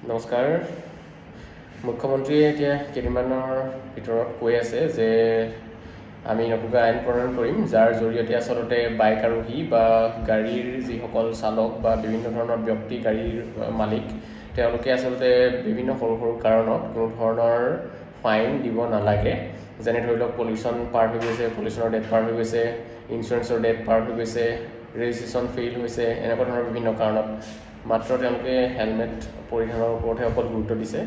নমস্কাৰ। মুখ্যমন্ত্ৰীয়ে এতিয়া কেইদিনমানৰ ভিতৰত কৈ আছে যে আমি নতুনকৈ আইন প্ৰণয়ন কৰিম, যাৰ জৰিয়তে আচলতে বাইক আৰোহী বা গাড়ীৰ যিসকল চালক বা বিভিন্ন ধৰণৰ ব্যক্তি, গাড়ীৰ মালিক, তেওঁলোকে আচলতে বিভিন্ন সৰু সৰু কাৰণত কোনো ধৰণৰ ফাইন দিব নালাগে। যেনে ধৰি লওক পলিউশ্যন পাৰ হৈ গৈছে, পলিউশ্যনৰ ডেট পাৰ হৈ গৈছে, ইঞ্চুৰেঞ্চৰ ডেট পাৰ হৈ গৈছে, ৰেজিষ্ট্ৰেশ্যন ফেইল হৈছে, এনেকুৱা ধৰণৰ বিভিন্ন কাৰণত মাত্ৰ তেওঁলোকে হেলমেট পৰিধানৰ ওপৰতহে অকল গুৰুত্ব দিছে।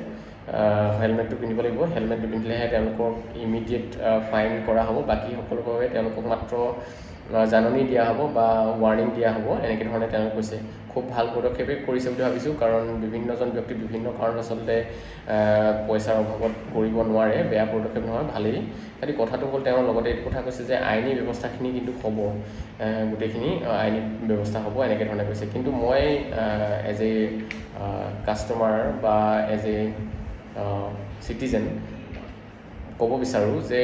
হেলমেটটো পিন্ধিব লাগিব, হেলমেট নিপিন্ধিলেহে তেওঁলোকক ইমিডিয়েট ফাইন কৰা হ'ব। বাকী সকলৰ বাবে তেওঁলোকক মাত্ৰ জাননী দিয়া হ'ব বা ৱাৰ্ণিং দিয়া হ'ব, এনেকৈ ধৰণে তেওঁলোকে কৈছে। খুব ভাল পদক্ষেপে কৰিছে বুলি ভাবিছোঁ, কাৰণ বিভিন্নজন ব্যক্তি বিভিন্ন কাৰণত আচলতে পইচাৰ অভাৱত কৰিব নোৱাৰে। বেয়া পদক্ষেপ নহয়, ভালেই। খালি কথাটো হ'ল তেওঁ লগতে এইটো কথা কৈছে যে আইনী ব্যৱস্থাখিনি কিন্তু হ'ব, গোটেইখিনি আইনী ব্যৱস্থা হ'ব, এনেকৈ ধৰণে কৈছে। কিন্তু মই এজ এ কাষ্টমাৰ বা এজ এ চিটিজেন ক'ব বিচাৰোঁ যে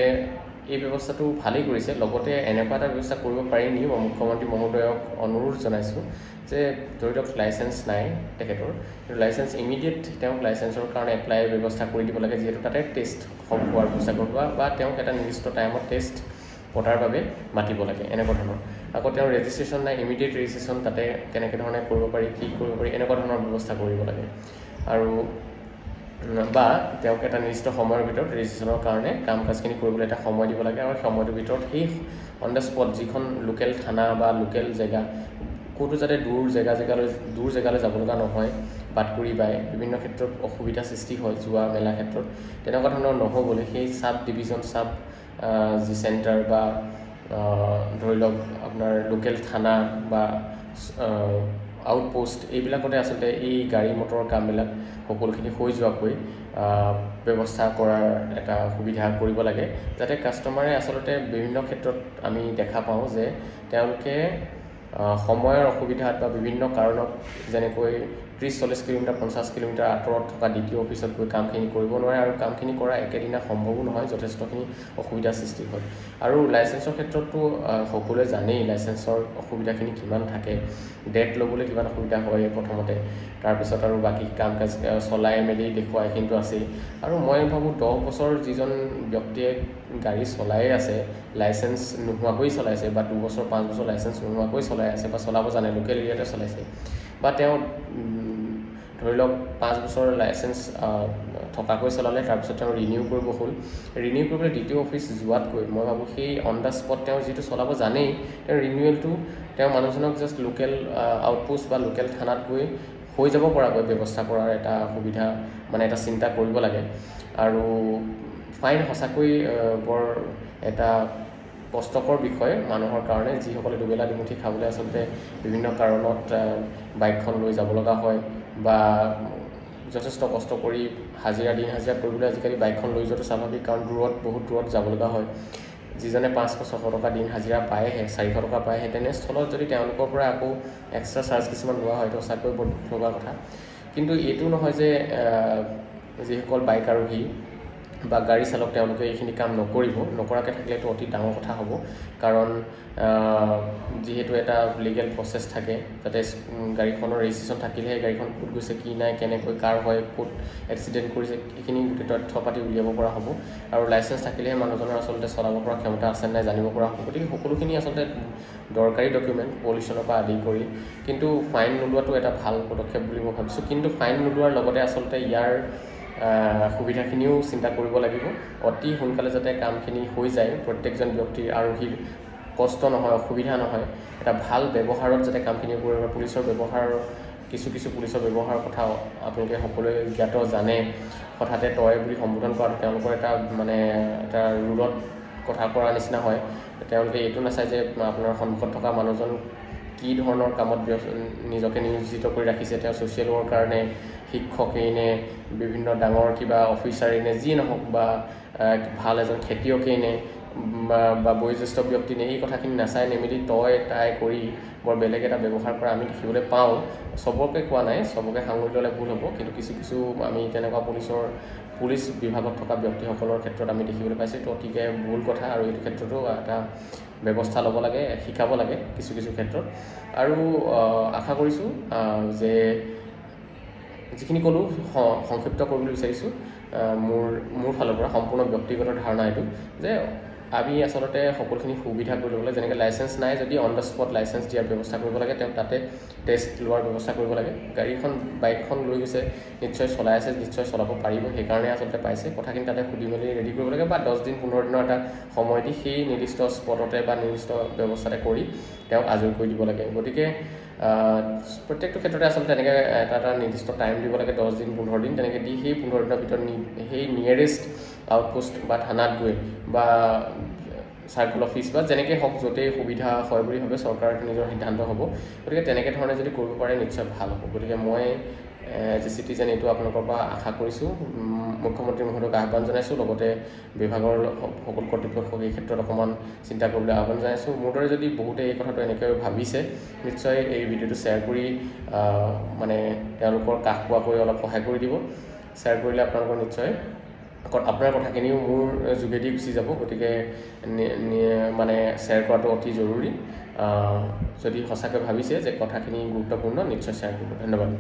এই ব্যৱস্থাটো ভালেই কৰিছে। লগতে এনেকুৱা এটা ব্যৱস্থা কৰিব পাৰি নি, মই মুখ্যমন্ত্ৰী মহোদয়ক অনুৰোধ জনাইছোঁ যে ধৰি লওক লাইচেঞ্চ নাই তেখেতৰ, কিন্তু লাইচেঞ্চ ইমিডিয়েট তেওঁক লাইচেঞ্চৰ কাৰণে এপ্লাই ব্যৱস্থা কৰি দিব লাগে, যিহেতু তাতে টেষ্ট হোৱাৰ ব্যৱস্থা কৰিব বা তেওঁক এটা নিৰ্দিষ্ট টাইমত টেষ্ট পতাৰ বাবে মাতিব লাগে, এনেকুৱা ধৰণৰ। আকৌ তেওঁৰ ৰেজিষ্ট্ৰেশ্যন নাই, ইমিডিয়েট ৰেজিষ্ট্ৰেশ্যন তাতে কেনেকৈ ধৰণে কৰিব পাৰি, কি কৰিব পাৰি, এনেকুৱা ধৰণৰ ব্যৱস্থা কৰিব লাগে। আৰু বা তেওঁক এটা নিৰ্দিষ্ট সময়ৰ ভিতৰত ৰেজিষ্ট্ৰেশ্যনৰ কাৰণে কাম কাজখিনি কৰিবলৈ এটা সময় দিব লাগে, আৰু সময়টোৰ ভিতৰত সেই অন দ্য স্পট যিখন লোকেল থানা বা লোকেল জেগা, ক'তো যাতে দূৰ জেগালৈ যাব লগা নহয়, বাটকুৰি বাই বিভিন্ন ক্ষেত্ৰত অসুবিধা সৃষ্টি হয় যোৱা মেলা ক্ষেত্ৰত, তেনেকুৱা ধৰণৰ নহ'বলৈ সেই চাব ডিভিজন, চাব যি চেণ্টাৰ বা ধৰি লওক আপোনাৰ লোকেল থানা বা আউটপোষ্ট, এইবিলাকতে আচলতে এই গাড়ী মটৰৰ কামবিলাক সকলোখিনি হৈ যোৱাকৈ ব্যৱস্থা কৰাৰ এটা সুবিধা কৰিব লাগে, যাতে কাষ্টমাৰে আচলতে বিভিন্ন ক্ষেত্ৰত আমি দেখা পাওঁ যে তেওঁলোকে সময়ৰ অসুবিধাত বা বিভিন্ন কাৰণত, যেনেকৈ 30-40 কিলোমিটাৰ 50 কিলোমিটাৰ আঁতৰত থকা দ্বিতীয় অফিচত গৈ কামখিনি কৰিব নোৱাৰে, আৰু কামখিনি কৰা একেদিনা সম্ভৱো নহয়, যথেষ্টখিনি অসুবিধাৰ সৃষ্টি হয়। আৰু লাইচেঞ্চৰ ক্ষেত্ৰতো সকলোৱে জানেই লাইচেঞ্চৰ অসুবিধাখিনি কিমান থাকে। ডেট ল'বলৈ কিমান অসুবিধা হয় প্ৰথমতে, তাৰপিছত আৰু বাকী কাম কাজ চলাই মেলি দেখুওৱা এইখিনিতো আছেই। আৰু মই ভাবোঁ 10 বছৰ যিজন ব্যক্তিয়ে গাড়ী চলায়ে আছে, লাইচেঞ্চ নোহোৱাকৈ চলাইছে, বা 2 বছৰ 5 বছৰ লাইচেঞ্চ নোহোৱাকৈ চলাই আছে বা চলাব জানে, লোকেল এৰিয়াতে চলাইছে, বা তেওঁ ধৰি লওক 5 বছৰ লাইচেঞ্চ থকাকৈ চলালে, তাৰপিছত তেওঁ ৰিনিউ কৰিব হ'ল। ৰিনিউ কৰিবলৈ দ্বিতীয় অফিচ যোৱাতকৈ মই ভাবোঁ সেই অন দ্য স্পট তেওঁ যিটো চলাব জানেই, তেওঁ ৰিনিউৱেলটো তেওঁ মানুহজনক জাষ্ট লোকেল আউটপোষ্ট বা লোকেল থানাত গৈ হৈ যাব পৰাকৈ ব্যৱস্থা কৰাৰ এটা সুবিধা, মানে এটা চিন্তা কৰিব লাগে। আৰু ফাইন সঁচাকৈ বৰ এটা কষ্টকৰ বিষয় মানুহৰ কাৰণে, যিসকলে দুবেলা দুমুঠি খাবলৈ আচলতে বিভিন্ন কাৰণত বাইকখন লৈ যাব লগা হয়, বা যথেষ্ট কষ্ট কৰি দিন হাজিৰা কৰিবলৈ আজিকালি বাইকখন লৈ যোৱাটো স্বাভাৱিক, কাৰণ বহুত দূৰত যাব লগা হয়। যিজনে 500-600 টকা দিন হাজিৰা পায়হে, 400 টকা পায়হে, তেনেস্থলত যদি তেওঁলোকৰ পৰা আকৌ এক্সট্ৰা চাৰ্জ কিছুমান লোৱা হয়, তো সঁচাকৈ বৰ দুখ লগা কথা। কিন্তু এইটো নহয় যে যিসকল বাইক আৰোহী বা গাড়ী চালক তেওঁলোকে এইখিনি কাম নকৰাকৈ থাকিলেতো অতি ডাঙৰ কথা হ'ব, কাৰণ যিহেতু এটা লিগেল প্ৰচেছ থাকে, যাতে গাড়ীখনৰ ৰেজিষ্ট্ৰেশ্যন থাকিলেহে গাড়ীখন ক'ত গৈছে, কি নাই, কেনেকৈ কাৰ হয়, ক'ত এক্সিডেণ্ট কৰিছে, এইখিনি গোটেই তথ্য পাতি উলিয়াব পৰা হ'ব। আৰু লাইচেঞ্চ থাকিলেহে মানুহজনৰ আচলতে চলাব পৰা ক্ষমতা আছে নাই জানিব পৰা হ'ব। গতিকে সকলোখিনি আচলতে দৰকাৰী ডকুমেণ্ট, পলিউশ্যনৰ পৰা আদি কৰি। কিন্তু ফাইন নোলোৱাটো এটা ভাল পদক্ষেপ বুলি মই ভাবিছোঁ। কিন্তু ফাইন নোলোৱাৰ লগতে আচলতে ইয়াৰ সুবিধাখিনিও চিন্তা কৰিব লাগিব। অতি সোনকালে যাতে কামখিনি হৈ যায়, প্ৰত্যেকজন ব্যক্তিৰ আৰোহীৰ কষ্ট নহয়, অসুবিধা নহয়, এটা ভাল ব্যৱহাৰত যাতে কামখিনি কৰিব। পুলিচৰ ব্যৱহাৰ, কিছু পুলিচৰ ব্যৱহাৰৰ কথা আপোনালোকে সকলোৱে জ্ঞাত, জানে। হঠাতে তই বুলি সম্বোধন কৰাটো তেওঁলোকৰ এটা এটা ৰুলত কথা কৰাৰ নিচিনা হয়। তেওঁলোকে এইটো নাচায় যে আপোনাৰ সন্মুখত থকা মানুহজন কি ধৰণৰ কামত নিজকে নিয়োজিত কৰি ৰাখিছে, তেওঁ ছ'চিয়েল ৱৰ্কাৰ নে, শিক্ষকেই নে, বিভিন্ন ডাঙৰ কিবা অফিচাৰেই নে, যি নহওক, বা ভাল এজন খেতিয়কেই নে, বা বয়োজ্যেষ্ঠ ব্যক্তি নে, এই কথাখিনি নাচাই নেমেলি তই তাই কৰি বৰ বেলেগ এটা ব্যৱহাৰ কৰা আমি দেখিবলৈ পাওঁ। চবকে কোৱা নাই, চবকে সাঙুৰি ল'লে ভুল হ'ব, কিন্তু কিছু আমি তেনেকুৱা পুলিচ বিভাগত থকা ব্যক্তিসকলৰ ক্ষেত্ৰত আমি দেখিবলৈ পাইছোঁ। এইটো অতিকে ভুল কথা, আৰু এইটো ক্ষেত্ৰতো এটা ব্যৱস্থা ল'ব লাগে, শিকাব লাগে কিছু ক্ষেত্ৰত। আৰু আশা কৰিছোঁ যে যিখিনি ক'লোঁ সংক্ষিপ্ত কৰিবলৈ বিচাৰিছোঁ মোৰ ফালৰ পৰা সম্পূৰ্ণ ব্যক্তিগত ধাৰণা এইটো যে আমি আচলতে সকলোখিনি সুবিধা কৰি ল'বলৈ যেনেকৈ লাইচেঞ্চ নাই যদি অন দ্য স্পট লাইচেঞ্চ দিয়াৰ ব্যৱস্থা কৰিব লাগে তেওঁ তাতে টেষ্ট লোৱাৰ ব্যৱস্থা কৰিব লাগে বাইকখন লৈ গৈছে নিশ্চয় চলাই আছে নিশ্চয় চলাব পাৰিব সেইকাৰণে আচলতে পাইছে কথাখিনি তাতে সুধি মেলি ৰেডি কৰিব লাগে বা 10 দিন 15 দিনৰ এটা সময় দি সেই নিৰ্দিষ্ট স্পটতে বা নিৰ্দিষ্ট ব্যৱস্থাতে কৰি তেওঁক আজৰি কৰি দিব লাগে গতিকে প্ৰত্যেকটো ক্ষেত্ৰতে আচলতে তেনেকৈ এটা নিৰ্দিষ্ট টাইম দিব লাগে 10 দিন 15 দিন তেনেকৈ দি সেই 15 দিনৰ ভিতৰত সেই নিয়েৰেষ্ট আউটপোষ্ট বা থানাত গৈ বা চাৰ্কল অফিচ বা যেনেকৈ হওক য'তেই সুবিধা হয় বুলি ভাবে চৰকাৰৰ নিজৰ সিদ্ধান্ত হ'ব গতিকে তেনেকৈ ধৰণে যদি কৰিব পাৰে নিশ্চয় ভাল হ'ব গতিকে মই এজ এ চিটিজেন এইটো আপোনালোকৰ পৰা আশা কৰিছোঁ মুখ্যমন্ত্ৰী মহোদয়ক আহ্বান জনাইছোঁ লগতে বিভাগৰ সকলো কৰ্তৃপক্ষক এই ক্ষেত্ৰত অকণমান চিন্তা কৰিবলৈ আহ্বান জনাইছোঁ মোৰ দৰে যদি বহুতে এই কথাটো এনেকৈ ভাবিছে নিশ্চয় এই ভিডিঅ'টো শ্বেয়াৰ কৰি মানে তেওঁলোকৰ কাষ পোৱাকৈ অলপ সহায় কৰি দিব শ্বেয়াৰ কৰিলে আপোনালোকৰ নিশ্চয় আপোনাৰ কথাখিনিও মোৰ যোগেদি গুচি যাব গতিকে মানে শ্বেয়াৰ কৰাটো অতি জৰুৰী যদি সঁচাকৈ ভাবিছে যে কথাখিনি গুৰুত্বপূৰ্ণ নিশ্চয় শ্বেয়াৰ কৰিব ধন্যবাদ